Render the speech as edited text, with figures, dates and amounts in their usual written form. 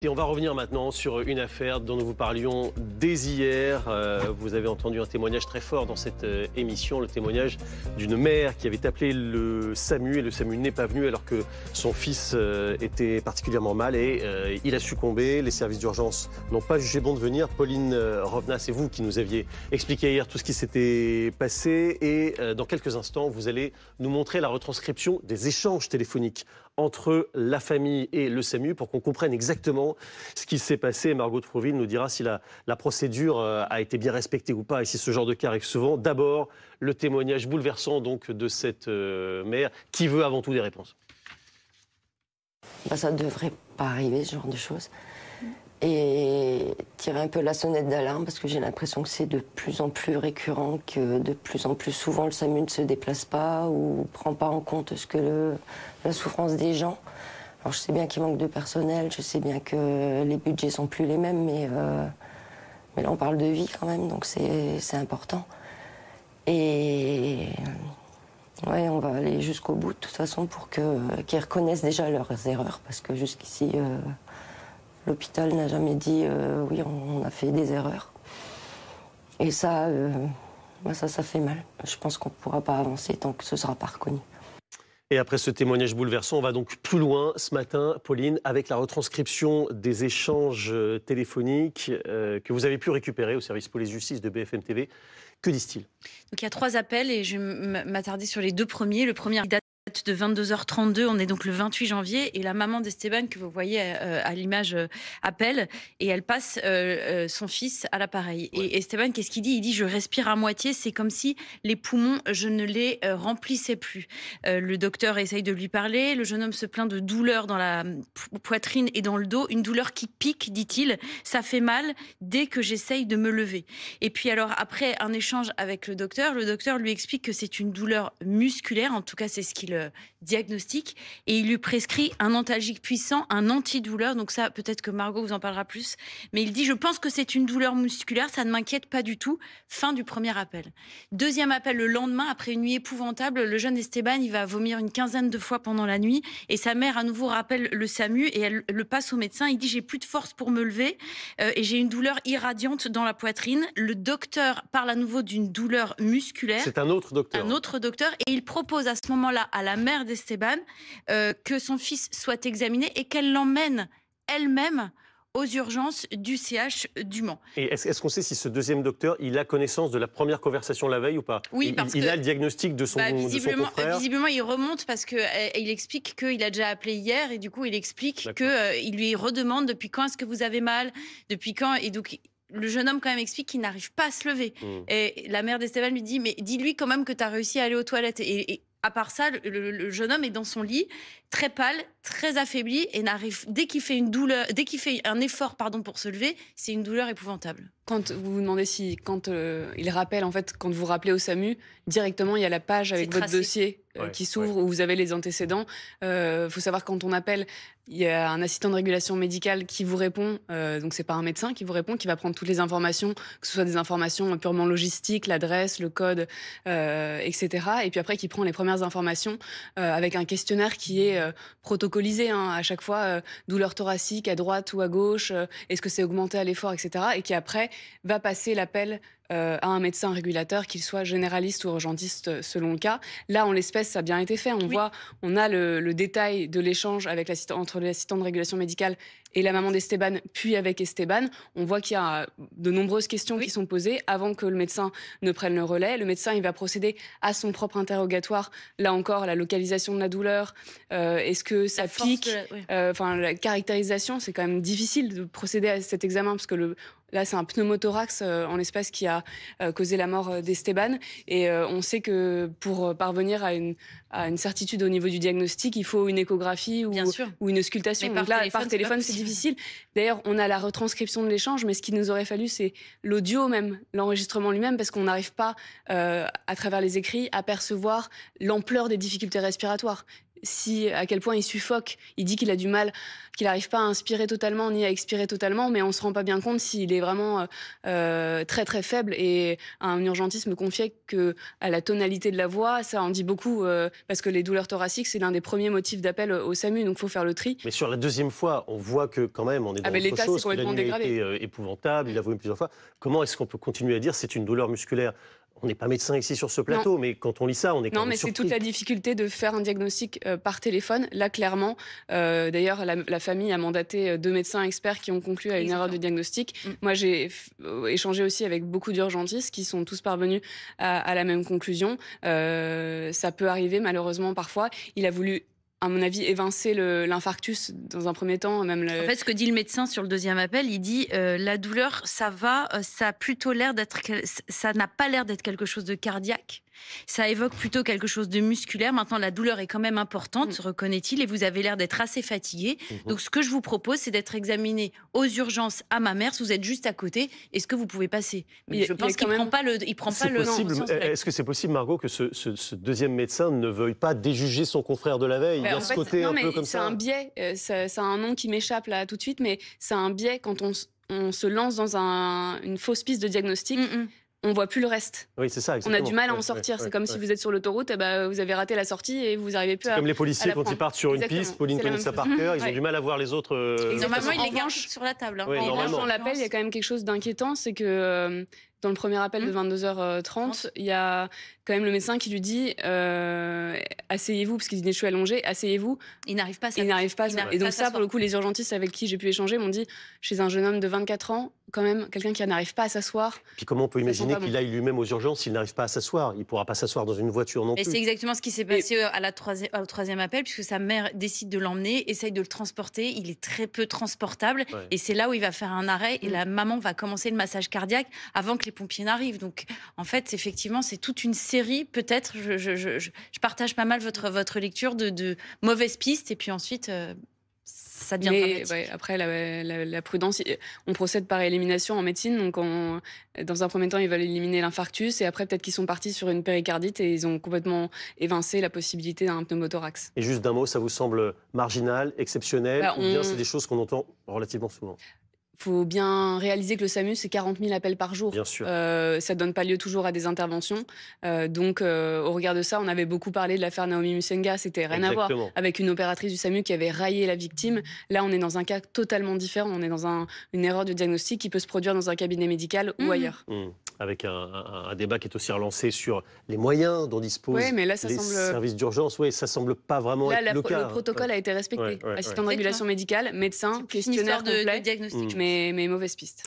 Et on va revenir maintenant sur une affaire dont nous vous parlions dès hier. Vous avez entendu un témoignage très fort dans cette émission, le témoignage d'une mère qui avait appelé le SAMU et le SAMU n'est pas venu alors que son fils était particulièrement mal et il a succombé. Les services d'urgence n'ont pas jugé bon de venir. Pauline Rovna, c'est vous qui nous aviez expliqué hier tout ce qui s'était passé et dans quelques instants, vous allez nous montrer la retranscription des échanges téléphoniques entre la famille et le SAMU pour qu'on comprenne exactement ce qui s'est passé. Margot de Froville nous dira si la procédure a été bien respectée ou pas et si ce genre de cas arrive souvent. D'abord, le témoignage bouleversant donc, de cette mère qui veut avant tout des réponses. Ça ne devrait pas arriver, ce genre de choses. Et tirer un peu la sonnette d'alarme parce que j'ai l'impression que c'est de plus en plus récurrent, que de plus en plus souvent le SAMU ne se déplace pas ou ne prend pas en compte la souffrance des gens. Alors je sais bien qu'il manque de personnel, je sais bien que les budgets sont plus les mêmes, mais là on parle de vie quand même, donc c'est important. Et ouais, on va aller jusqu'au bout de toute façon pour qu'ils reconnaissent déjà leurs erreurs, parce que jusqu'ici l'hôpital n'a jamais dit oui, on a fait des erreurs. Et ça fait mal. Je pense qu'on ne pourra pas avancer tant que ce ne sera pas reconnu. Et après ce témoignage bouleversant, on va donc plus loin ce matin, Pauline, avec la retranscription des échanges téléphoniques que vous avez pu récupérer au service police-justice de BFM TV. Que disent-ils ? Donc il y a 3 appels et je vais m'attarder sur les 2 premiers. Le premier date de 22h32, on est donc le 28 janvier et la maman d'Esteban que vous voyez à l'image appelle et elle passe son fils à l'appareil. Ouais. Et Esteban, qu'est-ce qu'il dit ? Il dit « je respire à moitié, c'est comme si les poumons, je ne les remplissais plus ». Le docteur essaye de lui parler, le jeune homme se plaint de douleur dans la poitrine et dans le dos, une douleur qui pique, dit-il, ça fait mal dès que j'essaye de me lever. Et puis alors après un échange avec le docteur lui explique que c'est une douleur musculaire, en tout cas c'est ce qu'il diagnostic, et il lui prescrit un antalgique puissant, un antidouleur. Donc ça, peut-être que Margot vous en parlera plus. Mais il dit, je pense que c'est une douleur musculaire, ça ne m'inquiète pas du tout. Fin du premier appel. Deuxième appel le lendemain, après une nuit épouvantable, le jeune Esteban, il va vomir une quinzaine de fois pendant la nuit, et sa mère à nouveau rappelle le SAMU, et elle le passe au médecin. Il dit, j'ai plus de force pour me lever, et j'ai une douleur irradiante dans la poitrine. Le docteur parle à nouveau d'une douleur musculaire. C'est un autre docteur. Un autre docteur, et il propose à ce moment-là à la mère d'Esteban que son fils soit examiné et qu'elle l'emmène elle-même aux urgences du CH du Mans. Et est-ce qu'on sait si ce deuxième docteur, il a connaissance de la première conversation la veille ou pas ? Oui, il a le diagnostic de son confrère. Visiblement, il remonte parce qu'il explique qu'il a déjà appelé hier et du coup, il explique qu'il lui redemande depuis quand est-ce que vous avez mal, depuis quand, et donc le jeune homme quand même explique qu'il n'arrive pas à se lever. Et la mère d'Esteban lui dit, mais dis-lui quand même que tu as réussi à aller aux toilettes. Et à part ça, le jeune homme est dans son lit, très pâle, très affaibli, et dès qu'il fait un effort pour se lever, c'est une douleur épouvantable. Quand vous vous demandez si, quand il rappelle, en fait, quand vous rappelez au SAMU, directement, il y a la page avec votre dossier qui s'ouvre où vous avez les antécédents. Faut savoir, quand on appelle, il y a un assistant de régulation médicale qui vous répond, donc c'est pas un médecin qui vous répond, qui va prendre toutes les informations, que ce soit des informations purement logistiques, l'adresse, le code, etc. Et puis après, qui prend les premières informations avec un questionnaire qui est protocolisé, hein, à chaque fois, douleur thoracique à droite ou à gauche, est-ce que c'est augmenté à l'effort, etc. Et qui après va passer l'appel à un médecin régulateur, qu'il soit généraliste ou urgentiste selon le cas. Là, en l'espèce, ça a bien été fait. On a le détail de l'échange entre l'assistant de régulation médicale et la maman d'Esteban, puis avec Esteban. On voit qu'il y a de nombreuses questions qui sont posées avant que le médecin ne prenne le relais. Le médecin, il va procéder à son propre interrogatoire. Là encore, la localisation de la douleur, est-ce que ça pique, la caractérisation, c'est quand même difficile de procéder à cet examen parce que là, c'est un pneumothorax en l'espèce qui a causé la mort d'Esteban. Et on sait que pour parvenir à une certitude au niveau du diagnostic, il faut une échographie ou une auscultation. Donc là, par téléphone, c'est difficile. D'ailleurs, on a la retranscription de l'échange, mais ce qu'il nous aurait fallu, c'est l'audio même, l'enregistrement lui-même, parce qu'on n'arrive pas, à travers les écrits, à percevoir l'ampleur des difficultés respiratoires. à quel point il suffoque. Il dit qu'il a du mal, qu'il n'arrive pas à inspirer totalement ni à expirer totalement, mais on ne se rend pas bien compte s'il est vraiment très très faible. Et un urgentiste me confiait qu'à la tonalité de la voix, ça en dit beaucoup, parce que les douleurs thoraciques, c'est l'un des premiers motifs d'appel au SAMU, donc il faut faire le tri. Mais sur la deuxième fois, on voit que quand même, on est dans autre chose, que la nuit a été épouvantable, il a vomi plusieurs fois. Comment est-ce qu'on peut continuer à dire c'est une douleur musculaire ? On n'est pas médecin ici sur ce plateau, mais quand on lit ça, on est quand même surpris. Non, mais c'est toute la difficulté de faire un diagnostic par téléphone. Là, clairement, d'ailleurs, la famille a mandaté 2 médecins experts qui ont conclu à une erreur de diagnostic. Moi, j'ai échangé aussi avec beaucoup d'urgentistes qui sont tous parvenus à la même conclusion. Ça peut arriver, malheureusement, parfois. Il a voulu, à mon avis, évincer l'infarctus dans un premier temps. En fait, ce que dit le médecin sur le deuxième appel, il dit la douleur, ça va, ça a plutôt l'air ça n'a pas l'air d'être quelque chose de cardiaque. Ça évoque plutôt quelque chose de musculaire. Maintenant, la douleur est quand même importante, reconnaît-il, et vous avez l'air d'être assez fatigué. Donc, ce que je vous propose, c'est d'être examiné aux urgences à Mamers. Vous êtes juste à côté. Est-ce que vous pouvez passer ? Mais je pense qu'il ne prend pas le. Est-ce que c'est possible, Margot, que ce deuxième médecin ne veuille pas déjuger son confrère de la veille ? Il y a ce côté un peu comme ça. C'est un biais. Ça a un nom qui m'échappe là tout de suite, mais c'est un biais quand on se lance dans une fausse piste de diagnostic. On voit plus le reste. Oui, c'est ça. On a du mal à en sortir. C'est comme si vous êtes sur l'autoroute, vous avez raté la sortie et vous n'arrivez plus à. C'est comme les policiers quand ils partent sur une piste, Pauline connaît ça par cœur, ils ont du mal à voir les autres. Normalement, ils les gardent sur la table. Dans l'appel, il y a quand même quelque chose d'inquiétant, c'est que dans le premier appel de 22h30, il y a quand même le médecin qui lui dit asseyez-vous, parce qu'il dit je suis allongé, asseyez-vous. Il n'arrive pas. Et donc ça, pour le coup, les urgentistes avec qui j'ai pu échanger m'ont dit chez un jeune homme de 24 ans, quand même, quelqu'un qui n'arrive pas à s'asseoir. Puis comment on peut imaginer qu'il aille lui-même aux urgences s'il n'arrive pas à s'asseoir ? Il ne pourra pas s'asseoir dans une voiture non plus. Et c'est exactement ce qui s'est passé au troisième appel, puisque sa mère décide de l'emmener, essaye de le transporter. Il est très peu transportable. Ouais. Et c'est là où il va faire un arrêt. Et la maman va commencer le massage cardiaque avant que les pompiers n'arrivent. Donc, en fait, effectivement, c'est toute une série, peut-être. Je partage pas mal votre lecture de mauvaises pistes. Et puis ensuite... ça devient dramatique. Ouais, après, la prudence, on procède par élimination en médecine. Donc, dans un premier temps, ils veulent éliminer l'infarctus. Et après, peut-être qu'ils sont partis sur une péricardite et ils ont complètement évincé la possibilité d'un pneumothorax. Et juste d'un mot, ça vous semble marginal, exceptionnel, ou bien c'est des choses qu'on entend relativement souvent ? Il faut bien réaliser que le SAMU, c'est 40 000 appels par jour. Bien sûr. Ça ne donne pas lieu toujours à des interventions. Donc, au regard de ça, on avait beaucoup parlé de l'affaire Naomi Musenga. C'était rien à voir avec une opératrice du SAMU qui avait raillé la victime. Là, on est dans un cas totalement différent. On est dans une erreur de diagnostic qui peut se produire dans un cabinet médical ou ailleurs. Avec un débat qui est aussi relancé sur les moyens dont disposent les services d'urgence. Oui, ça semble pas vraiment être le cas. Le protocole a été respecté. Assistant de régulation médicale, médecin, questionnaire complet, mais mauvaise piste.